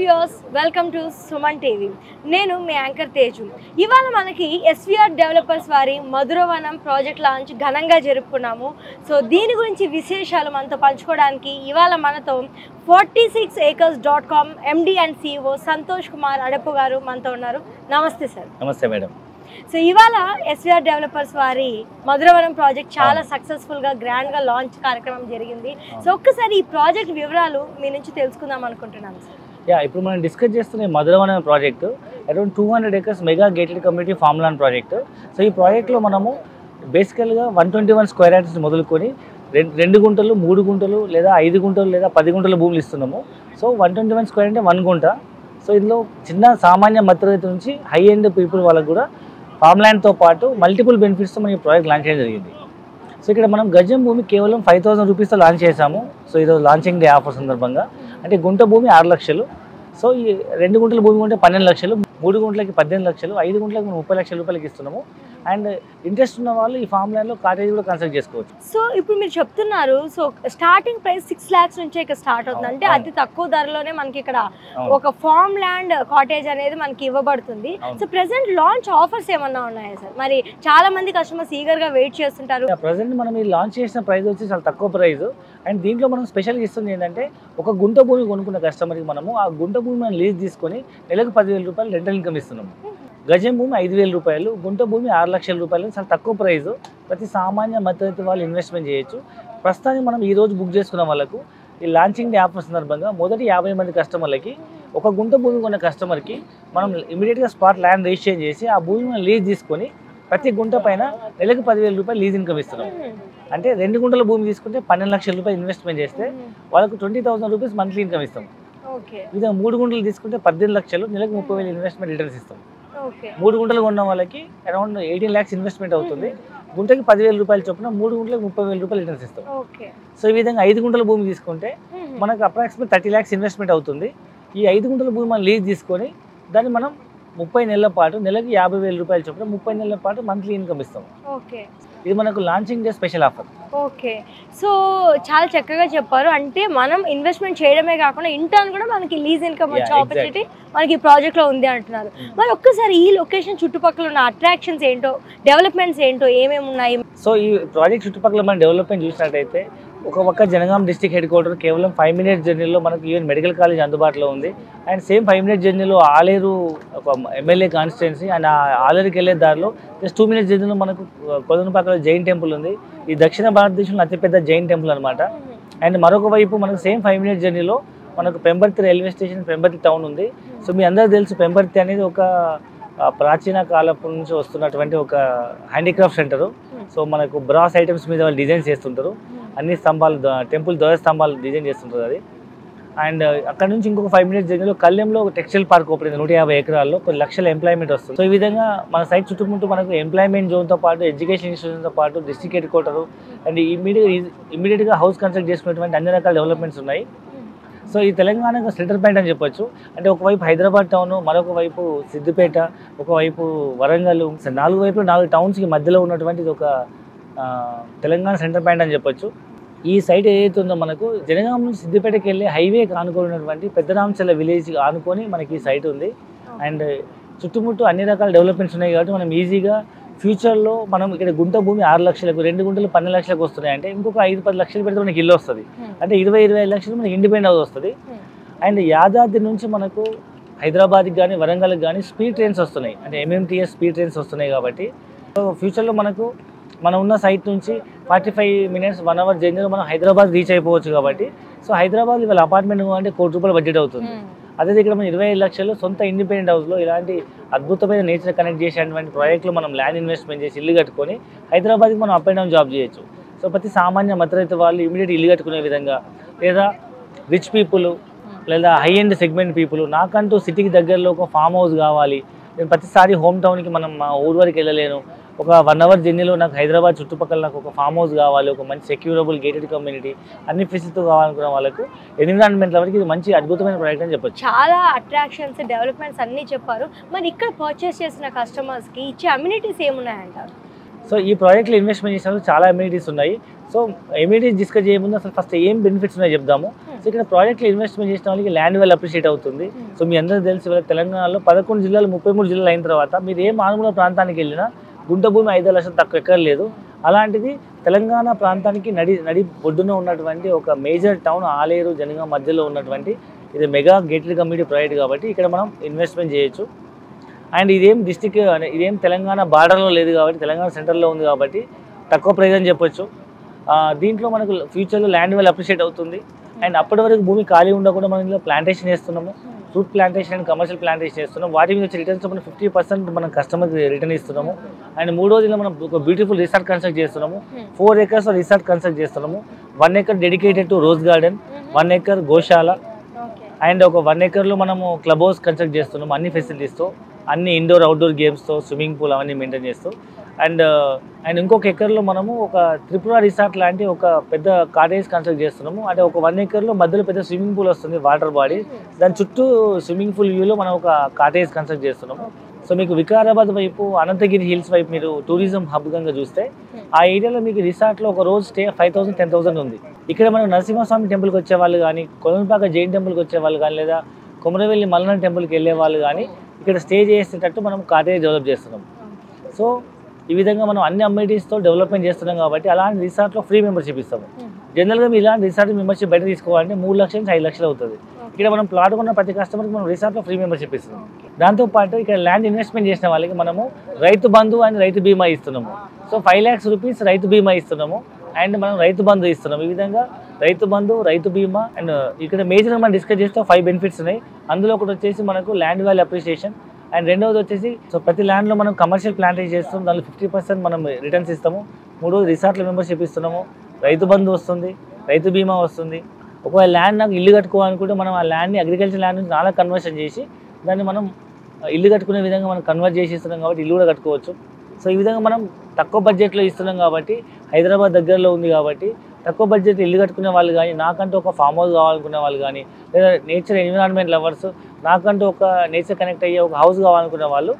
Viewers, welcome to Suman TV. నేను మీ anchor Teju. ఇవాళ మనకి ఎస్విఆర్ డెవలపర్స్ వారి మధురవనం ప్రాజెక్ట్ లాంచ్ ఘనంగా జరుపుకున్నాము. సో దీని గురించి విశేషాలు మనతో పంచుకోవడానికి ఇవాళ మనతో 46acres.com MD and CEO Santosh Kumar Adapu గారు మనతో ఉన్నారు. నమస్తే సార్. నమస్తే మేడం. సో ఇవాళ ఎస్విఆర్ డెవలపర్స్ వారి మధురవనం ప్రాజెక్ట్ చాలా సక్సెస్ఫుల్గా గ్రాండ్గా లాంచ్ కార్యక్రమం జరిగింది. సో ఒక్కసారి ఈ ప్రాజెక్ట్ వివరాలు మీ నుంచి తెలుసుకుందాం అనుకుంటున్నాను సార్. ఇప్పుడు మనం డిస్కస్ చేస్తున్న Madhuravanam project around 200 acres mega gated community farm land project. So ఈ ప్రాజెక్ట్లో మనము బేసికల్గా 121 స్క్వేర్ యార్డ్స్ మొదలుకొని 2 గుంటలు 3 గుంటలు లేదా 5 గుంటలు లేదా 10 గుంటల భూములు ఇస్తున్నాము. సో 121 స్క్వేర్ అంటే 1 గుంట. సో ఇందులో చిన్న సామాన్య మధ్యతరగతి నుంచి హై ఎండ్ పీపుల్ వాళ్ళకు కూడా ఫార్మ్ ల్యాండ్తో పాటు మల్టిపుల్ బెనిఫిట్స్తో మనం ఈ ప్రాజెక్ట్ లాంచ్ చేయడం జరిగింది. సో ఇక్కడ మనం గజం భూమి కేవలం 5,000 రూపీస్తో లాంచ్ చేసాము. సో ఈరోజు లాంచింగ్ డే ఆఫర్ సందర్భంగా అంటే గుంట భూమి 6 లక్షలు. సో ఈ 2 గుంటల భూమి ఉంటే 12 లక్షలు, 3 గుంటలకి 18 లక్షలు, 5 గుంటలకి 30 లక్షల రూపాయలకి ఇస్తున్నాము. అండ్ ఇంట్రెస్ట్ ఉన్న వాళ్ళు ఈ ఫార్మ్ ల్యాండ్లో కాటేజ్ కూడా కన్స్ట్రక్ట్ చేసుకోవచ్చు. సో ఇప్పుడు మీరు చెప్తున్నారు, సో స్టార్టింగ్ ప్రైస్ 6 lakhs నుంచే ఇక్కడ స్టార్ట్ అవుతుంది. అంటే అతి తక్కువ ధరలోనే మనకి ఇక్కడ ఒక ఫార్మ్ ల్యాండ్ కాటేజ్ అనేది మనకి ఇవ్వబడుతుంది. సో ప్రెసెంట్ లాంచ్ ఆఫర్స్ ఏమన్నా ఉన్నాయా సార్? మరి చాలా మంది కస్టమర్స్ ఈగర్ గా వెయిట్ చేస్తుంటారు. ప్రెసెంట్ మనం ఈ లాంచ్ చేసిన ప్రైస్ వచ్చి చాలా తక్కువ ప్రైస్. అండ్ దీంట్లో మనం స్పెషల్గా ఇస్తుంది ఏంటంటే ఒక గుంట భూమి కొనుక్కున్న కస్టమర్కి మనము ఆ గుంట భూమి మనం లీజ్ తీసుకొని నెలకు 10,000 రూపాయలు రెంటల్ ఇన్కమ్ ఇస్తున్నాము. గజం భూమి 5,000 రూపాయలు, గుంట భూమి 6 లక్షల రూపాయలు. చాలా తక్కువ ప్రైస్. ప్రతి సామాన్య మధ్యతరగతి వాళ్ళు ఇన్వెస్ట్మెంట్ చేయొచ్చు. ప్రస్తుతానికి మనం ఈరోజు బుక్ చేసుకున్న వాళ్ళకు ఈ లాంచింగ్ డే ఆఫర్ సందర్భంగా మొదటి 50 మంది కస్టమర్లకి ఒక గుంట భూమి కొన్న కస్టమర్కి మనం ఇమీడియట్గా స్పాట్ ల్యాండ్ రిజిస్ట్రేషన్ చేసి ఆ భూమి మనం లీజ్ తీసుకొని ప్రతి గుంట పైన నెలకు 10,000 రూపాయలు లీజ్ ఇన్కమ్ ఇస్తున్నాం. అంటే 2 గుంటల భూమి తీసుకుంటే 12 లక్షల రూపాయలు ఇన్వెస్ట్మెంట్ చేస్తే వాళ్ళకు 20,000 రూపీస్ మంత్లీ ఇన్కమ్ ఇస్తాం. ఇది 3 గుంటలు తీసుకుంటే 18 లక్షలు, నెలకు 30,000 ఇన్వెస్ట్మెంట్ రిటర్న్స్ ఇస్తాం. 3 గుంటలు కొన్న వాళ్ళకి అరౌండ్ 18 lakhs ఇన్వెస్ట్మెంట్ అవుతుంది. గుంటకి 10,000 రూపాయలు చొప్పున 3 గుంటలకు 30,000 రూపాయలు రిటర్న్స్ ఇస్తాం. సో ఈ విధంగా 5 గుంటల భూమి తీసుకుంటే మనకు అప్రాక్సిమేట్ 30 lakhs ఇన్వెస్ట్మెంట్ అవుతుంది. ఈ 5 గుంటల భూమి మనం లీజ్ తీసుకొని దాన్ని మనం 30 నెలల పాటు నెలకి 50,000 రూపాయలు చొప్పున 30 నెలల పాటు మంత్లీ ఇన్కమ్ ఇస్తాం. ఇది మనకు launching day special offer. Okay, so చాలా చక్కగా చెప్పారు. అంటే మనం ఇన్వెస్ట్మెంట్ చేయడమే కాకుండా ఇంటర్న్ కూడా మనకి లీజ్ ఇన్కమ్ వచ్చే ఆపర్చునిటీ మనకి ఈ ప్రాజెక్ట్ లో ఉంది అంటున్నారు. మరి ఒక్కసారి ఈ లొకేషన్ చుట్టుపక్కల ఉన్న అట్రాక్షన్స్ ఏంటో, డెవలప్మెంట్స్ ఏంటో, ఏమేమి ఉన్నాయి? సో ఈ ప్రాజెక్ట్ చుట్టుపక్కల మన డెవలప్మెంట్ చూసినట్టయితే ఒక పక్క జనగాం డిస్ట్రిక్ట్ హెడ్ క్వార్టర్ కేవలం 5 minutes జర్నీలో మనకు ఈవెన్ మెడికల్ కాలేజ్ అందుబాటులో ఉంది. అండ్ సేమ్ 5 minutes జర్నీలో ఆలేరు ఒక ఎమ్మెల్యే కాన్స్టిట్యున్సీ. అండ్ ఆలేరుకి వెళ్ళే దారిలో జస్ట్ 2 minutes జర్నీలో మనకు కొలనుపాకలో జైన్ టెంపుల్ ఉంది. ఈ దక్షిణ భారతదేశంలో అతిపెద్ద జైన్ టెంపుల్ అనమాట. అండ్ మరొక వైపు మనకు సేమ్ 5 minutes జర్నీలో మనకు Pembarthi railway station, Pembarthi town ఉంది. సో మీ అందరూ తెలుసు పెంబర్తి అనేది ఒక ప్రాచీన కాలపు నుంచి వస్తున్నటువంటి ఒక హ్యాండీక్రాఫ్ట్ సెంటరు. సో మనకు బ్రాస్ ఐటమ్స్ మీద వాళ్ళు డిజైన్ చేస్తుంటారు. అన్ని స్తంభాలు, టెంపుల్ ధ్వజ స్తంభాలు డిజైన్ చేస్తుంటారు అది. అండ్ అక్కడ నుంచి ఇంకొక 5 minutes జర్నీలో కళ్యాణంలో ఒక టెక్స్టైల్ పార్క్ ఓపెన్ అయింది. 150 ఎకరాల్లో కొన్ని లక్షల ఎంప్లాయ్మెంట్ వస్తుంది. సో ఈ విధంగా మన సైట్ చుట్టుముట్టు మనకు ఎంప్లాయ్మెంట్ జోన్తో పాటు ఎడ్యుకేషన్ ఇన్స్టిట్యూషన్తో పాటు డిస్ట్రిక్ట్ హెడ్ క్వార్టర్ అండ్ ఇమీడియట్గా హౌస్ కన్స్ట్రక్ట్ చేసుకునేటువంటి అన్ని రకాల డెవలప్మెంట్స్ ఉన్నాయి. సో ఈ తెలంగాణకు సెంటర్ పాయింట్ అని చెప్పొచ్చు. అంటే ఒకవైపు హైదరాబాద్ టౌన్, మరొక వైపు సిద్దిపేట, ఒకవైపు వరంగల్, 4 వైపులు 4 టౌన్స్కి మధ్యలో ఉన్నటువంటిది ఒక తెలంగాణ సెంటర్ పాయింట్ అని చెప్పొచ్చు. ఈ సైట్ ఏదైతే ఉందో మనకు జనగాం నుంచి సిద్దిపేటకి వెళ్ళే హైవేకి ఆనుకున్నటువంటి పెద్దరాంచల విలేజ్ ఆనుకొని మనకి ఈ సైట్ ఉంది. అండ్ చుట్టుముట్టు అన్ని రకాల డెవలప్మెంట్స్ ఉన్నాయి కాబట్టి మనం ఈజీగా ఫ్యూచర్లో మనం ఇక్కడ గుంట భూమి 6 లక్షలకు, 2 గుంటలు 12 లక్షలకు వస్తున్నాయి. అంటే ఇంకొక 5-10 లక్షలు పెడితే మనకి ఇల్లు వస్తుంది. అంటే 20-25 లక్షలు మనకి ఇండిపెండెంట్ హౌస్ వస్తుంది. అండ్ యాదాద్రి నుంచి మనకు హైదరాబాద్కి కానీ వరంగల్కి కానీ స్పీడ్ ట్రైన్స్ వస్తున్నాయి. అంటే MMTS స్పీడ్ ట్రైన్స్ వస్తున్నాయి కాబట్టి ఫ్యూచర్లో మనకు మనం ఉన్న సైట్ నుంచి 45 minutes 1 hour జర్నీలో మనం హైదరాబాద్ రీచ్ అయిపోవచ్చు. కాబట్టి సో హైదరాబాద్ ఇవాళ అపార్ట్మెంట్ అంటే 1 కోటి రూపాయల బడ్జెట్ అవుతుంది. అదే ఇక్కడ మనం 25 లక్షలు సొంత ఇండిపెండెంట్ హౌస్లో ఇలాంటి అద్భుతమైన నేచర్ కనెక్ట్ చేసేటువంటి ప్రాజెక్టులో మనం ల్యాండ్ ఇన్వెస్ట్మెంట్ చేసి ఇల్లు కట్టుకొని హైదరాబాద్కి మనం అప్ అండ్ డౌన్ జాబ్ చేయొచ్చు. సో ప్రతి సామాన్య మధ్యతరగతి వాళ్ళు ఇమీడియట్ ఇల్లు కట్టుకునే విధంగా, లేదా రిచ్ పీపుల్ లేదా హై ఎండ్ సెగ్మెంట్ పీపుల్ నాకంటూ సిటీకి దగ్గరలో ఒక ఫామ్ హౌస్ కావాలి, నేను ప్రతిసారి హోమ్ టౌన్కి మనం మా ఊరు వరకు వెళ్ళలేను, ఒక 1 hour జర్నీలో నాకు హైదరాబాద్ చుట్టుపక్కల నాకు ఒక ఫామ్ హౌస్ కావాలి, ఒక మంచి సెక్యూరబుల్ గేటెడ్ కమ్యూనిటీ అన్ని ఫెసిలిటీతో కావాలనుకున్న వాళ్ళకు ఎన్విరాన్మెంట్ వరకు ఇది మంచి అద్భుతమైన ప్రాజెక్ట్ అని చెప్పొచ్చు. చాలా అట్రాక్షన్స్, డెవలప్మెంట్స్ అన్నీ చెప్పారు. మరి ఇక్కడ పర్చేస్ చేసిన కస్టమర్స్కి ఇచ్చే అమ్యూనిటీస్ ఏమున్నాయంటారు? సో ఈ ప్రాజెక్ట్లో ఇన్వెస్ట్మెంట్ చేసినప్పుడు చాలా అమ్యూనిటీస్ ఉన్నాయి. సో ఇమీడియట్ డిస్కస్ చేయముందు అసలు ఫస్ట్ ఏం బెనిఫిట్స్ ఉన్నాయో చెప్దాము. సో ఇక్కడ ప్రాజెక్ట్లో ఇన్వెస్ట్మెంట్ చేసిన వాళ్ళకి ల్యాండ్ వాల్యూ అప్రిషియేట్ అవుతుంది. సో మీ అందరికీ తెలిసి ఇవాళ తెలంగాణలో 11 జిల్లాలు 33 జిల్లాలు అయిన తర్వాత మీరు ఏ మారుమూల ప్రాంతానికి వెళ్ళినా గుంట భూమి 5 లక్షలు తక్కువ ఎక్కడ లేదు. అలాంటిది తెలంగాణ ప్రాంతానికి నడి ఒడ్డున ఉన్నటువంటి ఒక మేజర్ టౌన్ ఆలేరు జనగాం మధ్యలో ఉన్నటువంటి ఇది మెగా గేటెడ్ కమ్యూనిటీ ప్రాజెక్ట్ కాబట్టి ఇక్కడ మనం ఇన్వెస్ట్మెంట్ చేయొచ్చు. అండ్ ఇదేం డిస్టిక్ ఇదేం తెలంగాణ బార్డర్లో లేదు కాబట్టి తెలంగాణ సెంటర్లో ఉంది కాబట్టి తక్కువ ప్రైస్ అని చెప్పొచ్చు. దీంట్లో మనకు ఫ్యూచర్లో ల్యాండ్ వాల్యూ అప్రిషియేట్ అవుతుంది. అండ్ అప్పటి వరకు భూమి ఖాళీ ఉండకుండా మనం ఇందులో ప్లాంటేషన్ చేస్తున్నాము, fruit plantation and commercial plantation చేస్తున్నాం. వాటి మీద వచ్చే రిటర్న్స్ మనం 50% మనం కస్టమర్కి రిటర్న్ ఇస్తున్నాము. అండ్ 3వ మనం ఒక బ్యూటిఫుల్ రిసార్ట్ కన్స్ట్రక్ట్ చేస్తున్నాము. 4 acres రిసార్ట్ కన్స్ట్రక్ట్ చేస్తున్నాము. 1 acre dedicated to rose garden, 1 acre Goshala and ఒక 1 acreలో మనము క్లబ్ హౌస్ కన్స్ట్రక్ట్ చేస్తున్నాము. అన్ని ఫెసిలిటీస్తో, అన్ని ఇండోర్ అవుట్డోర్ గేమ్స్తో, స్విమ్మింగ్ పూల్ అవన్నీ మెయింటైన్ చేస్తూ. అండ్ ఇంకొక ఎకర్లో మనము ఒక త్రిపుర రిసార్ట్ లాంటి ఒక పెద్ద కాటేజ్ కన్స్ట్రక్ట్ చేస్తున్నాము. అంటే ఒక 1 acreలో మధ్యలో పెద్ద స్విమ్మింగ్ పూల్ వస్తుంది, వాటర్ బాడీ, దాని చుట్టూ స్విమ్మింగ్ పూల్ వ్యూలో మనం ఒక కాటేజ్ కన్స్ట్రక్ట్ చేస్తున్నాము. సో మీకు వికారాబాద్ వైపు, అనంతగిరి హిల్స్ వైపు మీరు టూరిజం హబ్ కనుక చూస్తే ఆ ఏరియాలో మీకు రిసార్ట్లో ఒక రోజు స్టే 5,000 10,000 ఉంది. ఇక్కడ మనం నరసింహస్వామి టెంపుల్కి వచ్చే వాళ్ళు కానీ, కొలంపాక జైన్ టెంపుల్కి వచ్చే వాళ్ళు కానీ, లేదా కొమరవెల్లి మల్లన్న టెంపుల్కి వెళ్ళే వాళ్ళు కానీ ఇక్కడ స్టే చేసేటట్టు మనం కాటేజ్ డెవలప్ చేస్తున్నాం. సో ఈ విధంగా మనం అన్ని అమ్యూనిటీస్తో డెవలప్మెంట్ చేస్తున్నాం కాబట్టి అలాంటి రిసార్ట్లో ఫ్రీ మెంబర్షిప్ ఇస్తాము. జనరల్గా మీరు ఇలాంటి రిసార్ట్ మెంబర్షిప్ బయట తీసుకోవాలంటే 3 లక్షల నుంచి 5 లక్షలు అవుతుంది. ఇక్కడ మనం ప్లాట్ కొన్న ప్రతి కస్టమర్కి మనం రిసార్ట్లో ఫ్రీ మెంబర్షిప్ ఇస్తున్నాం. దాంతోపాటు ఇక్కడ ల్యాండ్ ఇన్వెస్ట్మెంట్ చేసిన వాళ్ళకి మనము రైతు బంధు అండ్ రైతు బీమా ఇస్తున్నాము. సో 5 lakhs రూపీస్ రైతు బీమా ఇస్తున్నాము అండ్ మనం రైతు బంధు ఇస్తున్నాము. ఈ విధంగా రైతు బంధు, రైతు బీమా అండ్ ఇక్కడ మేజర్గా మనం డిస్కస్ చేస్తే 5 బెనిఫిట్స్ ఉన్నాయి. అందులో ఒకటి వచ్చేసి మనకు ల్యాండ్ వాల్యూ అప్రిషియేషన్ అండ్ రెండవది వచ్చేసి సో ప్రతి ల్యాండ్లో మనం కమర్షియల్ ప్లాంటేషన్ చేస్తాం, దానిలో 50% మనం రిటర్న్స్ ఇస్తాము. 3వది రిసార్ట్లో మెంబర్షిప్ ఇస్తున్నాము, రైతు బంధు వస్తుంది, రైతు బీమా వస్తుంది. ఒకవేళ ల్యాండ్ నాకు ఇల్లు కట్టుకోవాలనుకుంటే మనం ఆ ల్యాండ్ని అగ్రికల్చర్ ల్యాండ్ నుంచి చాలా కన్వర్షన్ చేసి దాన్ని మనం ఇల్లు కట్టుకునే విధంగా మనం కన్వర్ట్ చేసి ఇస్తున్నాం కాబట్టి ఇల్లు కూడా కట్టుకోవచ్చు. సో ఈ విధంగా మనం తక్కువ బడ్జెట్లో ఇస్తున్నాం కాబట్టి, హైదరాబాద్ దగ్గరలో ఉంది కాబట్టి తక్కువ బడ్జెట్ ఇల్లు కట్టుకునే వాళ్ళు కానీ, నాకంటూ ఒక ఫామ్ హౌస్ కావాలనుకునే వాళ్ళు కానీ, లేదా నేచర్ ఎన్విరాన్మెంట్ లవర్స్ నాకంటూ ఒక నేచర్ కనెక్ట్ అయ్యే ఒక హౌస్ కావాలనుకునే వాళ్ళు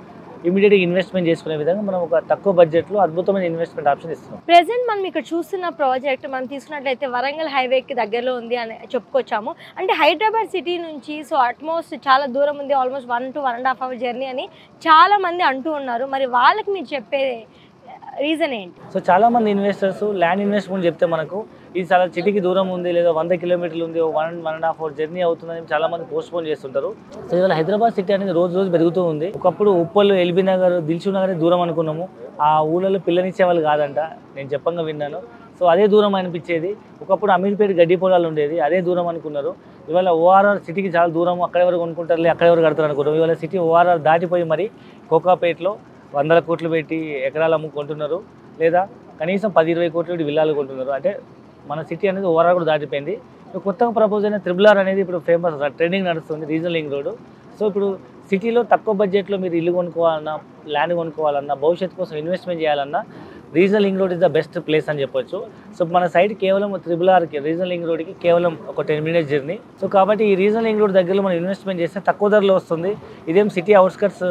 ఇమీడియట్గా ఇన్వెస్ట్మెంట్ చేసుకునే విధంగా మనం ఒక తక్కువ బడ్జెట్లో అద్భుతమైన ఇన్వెస్ట్మెంట్ ఆప్షన్ ఇస్తున్నాం. ప్రెసెంట్ మనం ఇక్కడ చూస్తున్న ప్రాజెక్ట్ మనం తీసుకున్నట్లయితే వరంగల్ హైవేకి దగ్గరలో ఉంది అని చెప్పుకొచ్చాము. అంటే హైదరాబాద్ సిటీ నుంచి సో అట్మోస్ట్ చాలా దూరం ఉంది, ఆల్మోస్ట్ 1 to 1.5 hour జర్నీ అని చాలా మంది అంటూ ఉన్నారు. మరి వాళ్ళకి మీరు చెప్పే రీజన్ ఏంటి? సో చాలా మంది ఇన్వెస్టర్స్ ల్యాండ్ ఇన్వెస్ట్మెంట్ చెప్తే మనకు ఇది చాలా సిటీకి దూరం ఉంది, లేదా 100 kilometers ఉంది, 1.5 hour జర్నీ అవుతుందని చాలా మంది పోస్ట్పోన్ చేస్తుంటారు. సో ఇవాళ హైదరాబాద్ సిటీ అనేది రోజు రోజు పెరుగుతూ ఉంది. ఒకప్పుడు ఉప్పల్, ఎల్బీ నగర్, దిల్షుక్ నగర్ దూరం అనుకున్నాము. ఆ ఊళ్ళలో పిల్లనిచ్చే వాళ్ళు కాదంట, నేను చెప్పంగా విన్నాను. సో అదే దూరం అనిపించేది. ఒకప్పుడు అమీర్పేట గడ్డి పొలాలు ఉండేది, అదే దూరం అనుకున్నారు. ఇవాళ ఓఆర్ఆర్ సిటీకి చాలా దూరం, అక్కడ ఎవరు కొనుక్కుంటారులే, అక్కడ ఎవరు కడతారు అనుకున్నారు. ఇవాళ సిటీ ఓఆర్ఆర్ దాటిపోయి మరి కోకాపేటలో 100 కోట్లు పెట్టి ఎకరాలు అమ్ముకుంటున్నారు, లేదా కనీసం 10-20 కోట్లు పెట్టి విల్లాలు కొంటున్నారు. అంటే మన సిటీ అనేది ఓవరాల్ కూడా దాటిపోయింది. కొత్తగా ప్రపోజ్ అయిన RRR అనేది ఇప్పుడు ఫేమస్, ట్రెండింగ్ నడుస్తుంది, రీజనల్ లింక్ రోడ్. సో ఇప్పుడు సిటీలో తక్కువ బడ్జెట్లో మీరు ఇల్లు కొనుక్కోవాలన్నా, ల్యాండ్ కొనుక్కోవాలన్నా, భవిష్యత్తు కోసం ఇన్వెస్ట్మెంట్ చేయాలన్నా regional link road is the best place అని చెప్పొచ్చు. సో మన సైడ్ కేవలం RRRకి, రీజనల్ లింక్ రోడ్కి కేవలం ఒక 10 minutes జర్నీ. సో కాబట్టి ఈ రీజనల్ లింక్ రోడ్ దగ్గరలో మనం ఇన్వెస్ట్మెంట్ చేస్తే తక్కువ ధరలో వస్తుంది. ఇదేం సిటీ అవుట్స్కట్స్,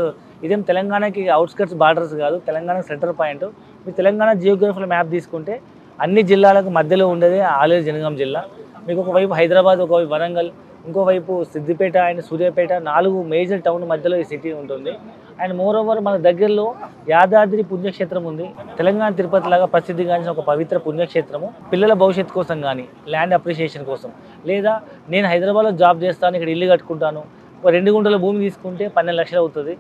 ఇదేం తెలంగాణకి అవుట్స్కట్స్ బార్డర్స్ కాదు, తెలంగాణ సెంటర్ పాయింట్. మీరు తెలంగాణ జియోగ్రఫికల్ మ్యాప్ తీసుకుంటే అన్ని జిల్లాలకు మధ్యలో ఉండేది ఆలేరు జనగాం జిల్లా. మీకు ఒకవైపు హైదరాబాద్, ఒకవైపు వరంగల్, ఇంకోవైపు Siddipet and Suryapet, 4 major town మధ్యలో ఈ సిటీ ఉంటుంది. అండ్ మోర్ ఓవర్ మన దగ్గరలో యాదాద్రి పుణ్యక్షేత్రం ఉంది. తెలంగాణ తిరుపతి లాగా ప్రసిద్ధిగాంచిన ఒక పవిత్ర పుణ్యక్షేత్రము. పిల్లల భవిష్యత్తు కోసం కానీ, ల్యాండ్ అప్రిషియేషన్ కోసం, లేదా నేను హైదరాబాద్లో జాబ్ చేస్తాను, ఇక్కడ ఇల్లు కట్టుకుంటాను, ఒక 2 గుంటల భూమి తీసుకుంటే 12 లక్షలు అవుతుంది.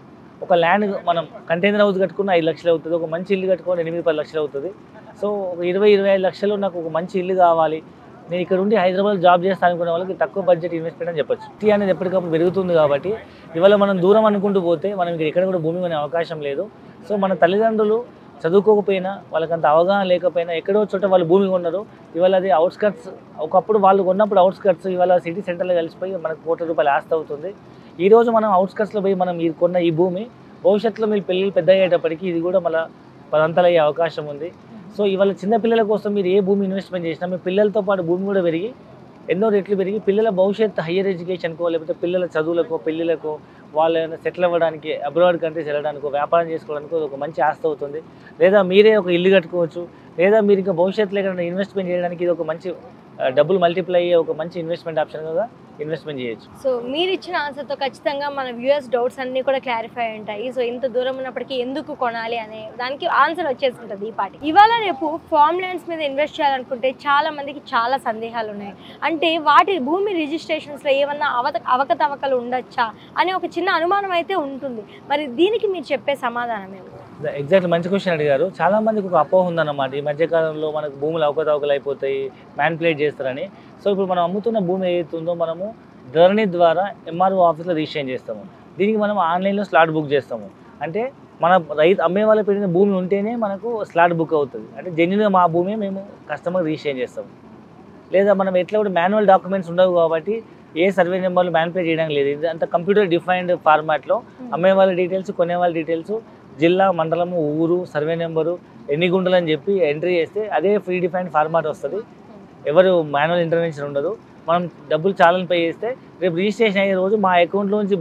ఒక ల్యాండ్ మనం కంటైనర్ హౌస్ కట్టుకున్న 5 లక్షలు అవుతుంది. ఒక మంచి ఇల్లు కట్టుకుని 8-10 లక్షలు అవుతుంది. సో ఒక 20-25 లక్షలు నాకు ఒక మంచి ఇల్లు కావాలి, నేను ఇక్కడ ఉండి హైదరాబాద్ జాబ్ చేస్తాను అనుకునే వాళ్ళకి తక్కువ బడ్జెట్ ఇన్వెస్ట్మెంట్ అని చెప్పొచ్చు. సిటీ అనేది ఎప్పటికప్పుడు పెరుగుతుంది కాబట్టి ఇవాళ మనం దూరం అనుకుంటూ పోతే మనం ఇక్కడ కూడా భూమి కొనే అవకాశం లేదు. సో మన తల్లిదండ్రులు చదువుకోకపోయినా, వాళ్ళకంత అవగాహన లేకపోయినా ఎక్కడో చోట వాళ్ళు భూమి కొన్నారు. ఇవాళ అది అవుట్స్కట్స్, ఒకప్పుడు వాళ్ళు కొన్నప్పుడు అవుట్స్కట్స్ ఇవాళ సిటీ సెంటర్లో కలిసిపోయి మనకు ₹1,00,00,000 ఆస్తి అవుతుంది. ఈరోజు మనం అవుట్స్కట్స్లో పోయి మనం కొన్న ఈ భూమి భవిష్యత్తులో మీరు పిల్లలు పెద్ద అయ్యేటప్పటికి ఇది కూడా మళ్ళీ 10 అంతలు అయ్యే అవకాశం ఉంది. సో ఇవాళ చిన్నపిల్లల కోసం మీరు ఏ భూమి ఇన్వెస్ట్మెంట్ చేసినా మీ పిల్లలతో పాటు భూమి కూడా పెరిగి ఎన్నో రెట్లు పెరిగి పిల్లల భవిష్యత్తు హయ్యర్ ఎడ్యుకేషన్కో, లేకపోతే పిల్లల చదువులకో, పెళ్ళిళ్ళకో, వాళ్ళని సెటిల్ అవ్వడానికి, అబ్రాడ్ కంట్రీస్ వెళ్ళడానికో, వ్యాపారం చేసుకోవడానికో ఒక మంచి ఆస్తి అవుతుంది. లేదా మీరే ఒక ఇల్లు కట్టుకోవచ్చు, లేదా మీరు ఇంకా భవిష్యత్తులో ఎక్కడైనా ఇన్వెస్ట్మెంట్ చేయడానికి ఇది ఒక మంచి డబ్బులు మల్టిప్లై అయ్యే ఒక మంచి ఇన్వెస్ట్మెంట్ ఆప్షన్గా ఇన్వెస్ట్మెంట్ చేయొచ్చు. సో మీరు ఇచ్చిన ఆన్సర్తో ఖచ్చితంగా మన వ్యూయర్స్ డౌట్స్ అన్నీ కూడా క్లారిఫై ఉంటాయి. సో ఇంత దూరం ఉన్నప్పటికీ ఎందుకు కొనాలి అనే దానికి ఆన్సర్ వచ్చేసి ఉంటుంది ఈ పాటి. ఇవాళ రేపు ఫార్మ్ ల్యాండ్స్ మీద ఇన్వెస్ట్ చేయాలనుకుంటే చాలా మందికి చాలా సందేహాలు ఉన్నాయి. అంటే వాటి భూమి రిజిస్ట్రేషన్స్లో ఏమన్నా అవకతవకలు ఉండొచ్చా అనే ఒక చిన్న అనుమానం అయితే ఉంటుంది. మరి దీనికి మీరు చెప్పే సమాధానం ఏమి? ఎగ్జాక్ట్లీ మంచి క్వశ్చన్ అడిగారు. చాలా మందికి ఒక అపోహ ఉందన్నమాట, ఈ మధ్యకాలంలో మనకు భూములు అవకతవకలు అయిపోతాయి, మ్యాన్పులేట్ చేస్తారని. సో ఇప్పుడు మనం అమ్ముతున్న భూమి ఏదైతుందో మనము ధరణి ద్వారా ఎంఆర్ఓ ఆఫీస్లో రిజిస్ట్రేషన్ చేస్తాము. దీనికి మనం ఆన్లైన్లో స్లాట్ బుక్ చేస్తాము. అంటే మన అమ్మే వాళ్ళకి పెట్టిన భూమి ఉంటేనే మనకు స్లాట్ బుక్ అవుతుంది. అంటే జెన్యున్గా మా భూమి మేము కస్టమర్ రిజిస్ట్రేషన్ చేస్తాము. లేదా మనం ఎట్లా కూడా మాన్యువల్ డాక్యుమెంట్స్ ఉండవు కాబట్టి ఏ సర్వే నెంబర్లు మ్యాన్పులేట్ చేయడం లేదు. ఇది అంతా కంప్యూటర్ డిఫైన్డ్ ఫార్మాట్లో అమ్మే వాళ్ళ డీటెయిల్స్, కొనే వాళ్ళ డీటెయిల్స్, జిల్లా, మండలము, ఊరు, సర్వే నెంబరు, ఎన్ని గుంటలు అని చెప్పి ఎంట్రీ చేస్తే అదే ఫ్రీ డిఫైన్డ్ ఫార్మాట్ వస్తుంది. ఎవరు మాన్యువల్ ఇంటర్వెన్షన్ ఉండదు. మనం డబ్బులు చాలని పే చేస్తే రేపు రిజిస్ట్రేషన్ అయ్యే రోజు మా అకౌంట్లోంచి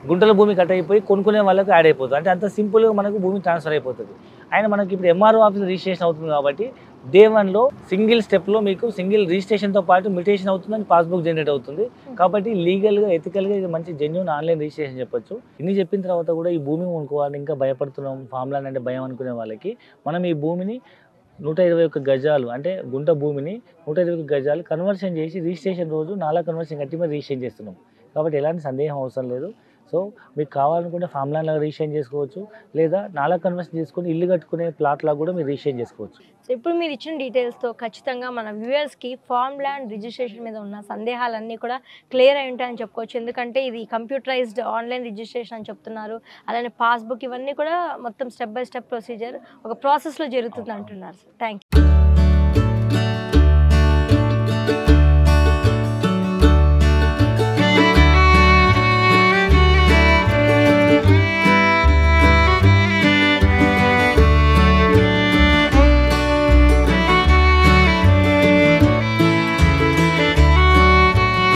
గుంటల భూమి కట్ అయిపోయి కొనుక్కునే వాళ్ళకి యాడ్ అయిపోతుంది. అంటే అంత సింపుల్గా మనకు భూమి ట్రాన్స్ఫర్ అయిపోతుంది. ఆయన మనకి ఇప్పుడు ఎంఆర్ఓ ఆఫీస్ రిజిస్ట్రేషన్ అవుతుంది కాబట్టి డే 1లో సింగిల్ స్టెప్లో మీకు సింగిల్ రిజిస్ట్రేషన్తో పాటు మ్యూటేషన్ అవుతుందని పాస్బుక్ జనరేట్ అవుతుంది. కాబట్టి లీగల్గా, ఎథికల్గా ఇది మంచి జెన్యూన్ ఆన్లైన్ రిజిస్ట్రేషన్ చెప్పొచ్చు. ఇన్ని చెప్పిన తర్వాత కూడా ఈ భూమి కొనుక్కోవాలని ఇంకా భయపడుతున్నాం, ఫామ్ ల్యాండ్ అంటే భయం అనుకునే వాళ్ళకి మనం ఈ భూమిని 121 గజాలు అంటే గుంట భూమిని 121 గజాలు కన్వర్షన్ చేసి రిజిస్ట్రేషన్ రోజు నాలా కన్వర్షన్ కట్టి మరి రిజిస్ట్రేషన్ చేస్తున్నాం. కాబట్టి ఎలాంటి సందేహం అవసరం లేదు. సో మీకు కావాలనుకుంటే ఫామ్ ల్యాండ్ లాగా రిజిస్ట్రేషన్ చేసుకోవచ్చు, లేదా నాలా కన్వర్షన్ చేసుకుని ఇల్లు కట్టుకునే ప్లాట్ లాగా కూడా మీరు రిజిస్ట్రేషన్ చేసుకోవచ్చు. సో ఇప్పుడు మీరు ఇచ్చిన డీటెయిల్స్తో ఖచ్చితంగా మన వ్యూయర్స్కి ఫార్మ్ ల్యాండ్ రిజిస్ట్రేషన్ మీద ఉన్న సందేహాలన్నీ కూడా క్లియర్ అయి ఉంటాయని చెప్పుకోవచ్చు. ఎందుకంటే ఇది కంప్యూటరైజ్డ్ ఆన్లైన్ రిజిస్ట్రేషన్ అని చెప్తున్నారు. అలానే పాస్బుక్ ఇవన్నీ కూడా మొత్తం స్టెప్ బై స్టెప్ ప్రొసీజర్ ఒక ప్రాసెస్లో జరుగుతుంది అంటున్నారు. Thank you.